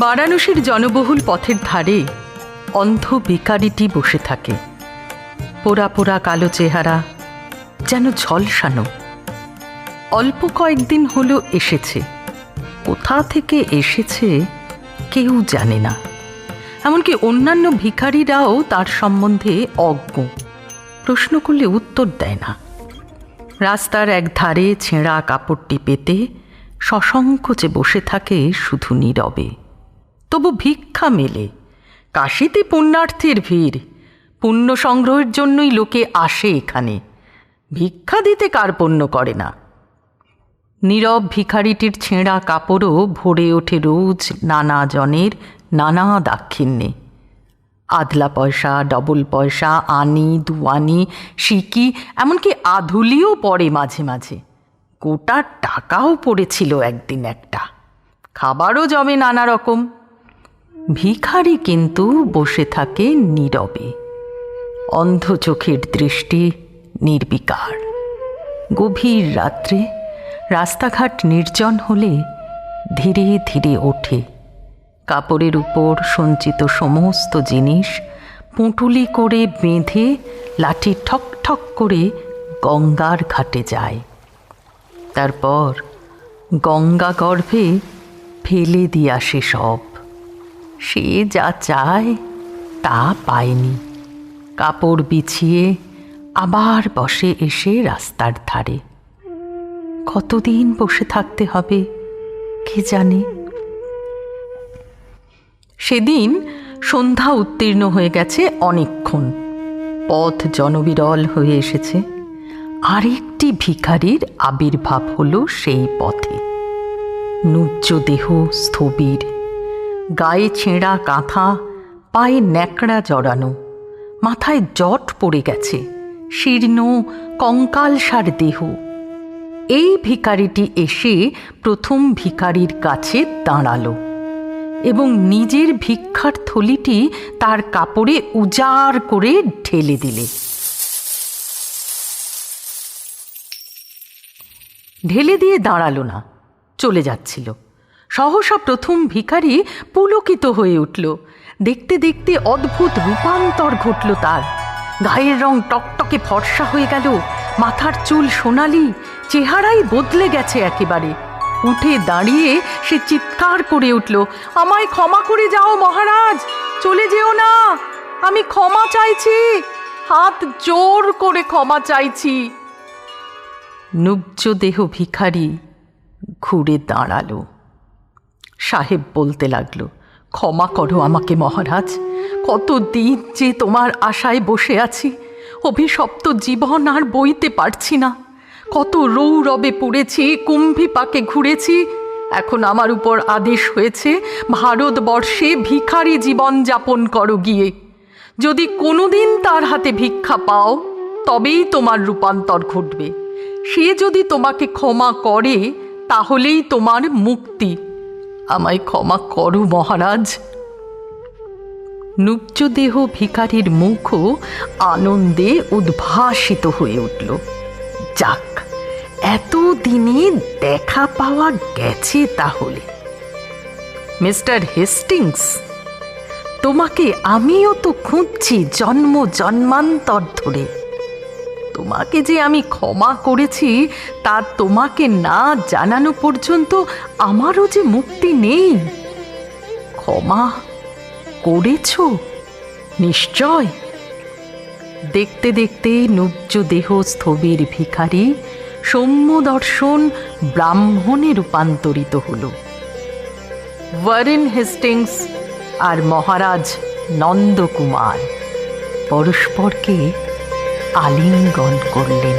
বারাণসীর জনবহুল পথের ধারে অন্ধ ভিখারিটি বসে থাকে। পোড়া পোড়া কালো চেহারা, যেন ঝলসানো। অল্প কয়েকদিন হলো এসেছে, কোথা থেকে এসেছে কেউ জানে না। এমনকি অন্যান্য ভিখারিরাও তার সম্বন্ধে অজ্ঞ, প্রশ্ন করলে উত্তর দেয় না। রাস্তার এক ধারে ছেঁড়া কাপড়টি পেতে সসংকোচে বসে থাকে শুধু নীরবে। তবু ভিক্ষা মেলে। কাশীতে পুণ্যার্থীর ভিড়, পুণ্য সংগ্রহের জন্যই লোকে আসে এখানে, ভিক্ষা দিতে কার পুণ্য করে না। নীরব ভিখারিটির ছেঁড়া কাপড়ও ভরে ওঠে রোজ নানা জনের নানা দাক্ষিণ্যে। আধলা পয়সা, ডবল পয়সা, আনি, দুয়ানি, সিকি, এমনকি আধুলিও পড়ে মাঝে মাঝে। গোটা টাকাও পড়েছিল একদিন একটা। খাবারও জমে নানা রকম। ভিখারি কিন্তু বসে থাকে নীরবে, অন্ধ চোখের দৃষ্টি নির্বিকার। গভীর রাত্রে রাস্তাঘাট নির্জন হলে ধীরে ধীরে ওঠে। কাপড়ের উপর সঞ্চিত সমস্ত জিনিস পুঁটুলি করে বেঁধে লাঠি ঠক ঠক করে গঙ্গার ঘাটে যায়। তারপর গঙ্গা গর্ভে ফেলে দিয়ে আসে সব। সে যা চায় তা পায়নি। কাপড় বিছিয়ে আবার বসে এসে রাস্তার ধারে। কতদিন বসে থাকতে হবে কে জানে। সেদিন সন্ধ্যা উত্তীর্ণ হয়ে গেছে অনেকক্ষণ। পথ জনবিরল হয়ে এসেছে। আরেকটি ভিখারির আবির্ভাব হলো সেই পথে। নুজ্জ দেহ স্থবির, গায়ে ছেঁড়া কাঁথা, পায়ে ন্যাকড়া জড়ানো, মাথায় জট পড়ে গেছে, শীর্ণ কঙ্কালসার দেহ। এই ভিখারিটি এসে প্রথম ভিখারির কাছে দাঁড়ালো এবং নিজের ভিক্ষার থলিটি তার কাপড়ে উজাড় করে ঢেলে দিলে। ঢেলে দিয়ে দাঁড়ালো না, চলে যাচ্ছিল। সহসা প্রথম ভিখারি পুলকিত হয়ে উঠল। দেখতে দেখতে অদ্ভুত রূপান্তর ঘটল তার। গায়ের রং টকটকে ফর্সা হয়ে গেল, মাথার চুল সোনালি, চেহারাই বদলে গেছে একেবারে। উঠে দাঁড়িয়ে সে চিৎকার করে উঠল, আমায় ক্ষমা করে যাও মহারাজ, চলে যেও না, আমি ক্ষমা চাইছি, হাত জোর করে ক্ষমা চাইছি। নুব্জ দেহ ভিখারি ঘুরে দাঁড়ালো। সাহেব বলতে লাগলো, ক্ষমা করো আমাকে মহারাজ, কতদিন যে তোমার আশায় বসে আছি, অভিশপ্ত জীবন আর বইতে পারছি না। কত রৌরবে পড়েছি, কুম্ভীপাকে ঘুরেছি, এখন আমার উপর আদেশ হয়েছে ভারতবর্ষে ভিখারি জীবন যাপন করো গিয়ে। যদি কোনোদিন তার হাতে ভিক্ষা পাও তবেই তোমার রূপান্তর ঘটবে। সে যদি তোমাকে ক্ষমা করে তাহলেই তোমার মুক্তি। আমায় ক্ষমা করো মহারাজ। নুব্জদেহ ভিখারির মুখও আনন্দে উদ্ভাসিত হয়ে উঠল। যাক, এতদিনে দেখা পাওয়া গেছে তাহলে। মিস্টার হেস্টিংস, তোমাকে আমিও তো খুঁজছি জন্ম জন্মান্তর ধরে। তোমাকে যে আমি ক্ষমা করেছি তা তোমাকে না জানানো পর্যন্ত আমারও যে মুক্তি নেই। ক্ষমা করেছ নিশ্চয়। দেখতে দেখতে নুব্জ দেহ স্থবির ভিখারি সৌম্য দর্শন ব্রাহ্মণে রূপান্তরিত হল। ওয়ারেন হেস্টিংস আর মহারাজ নন্দকুমার পরস্পরকে আলিঙ্গন করলেন।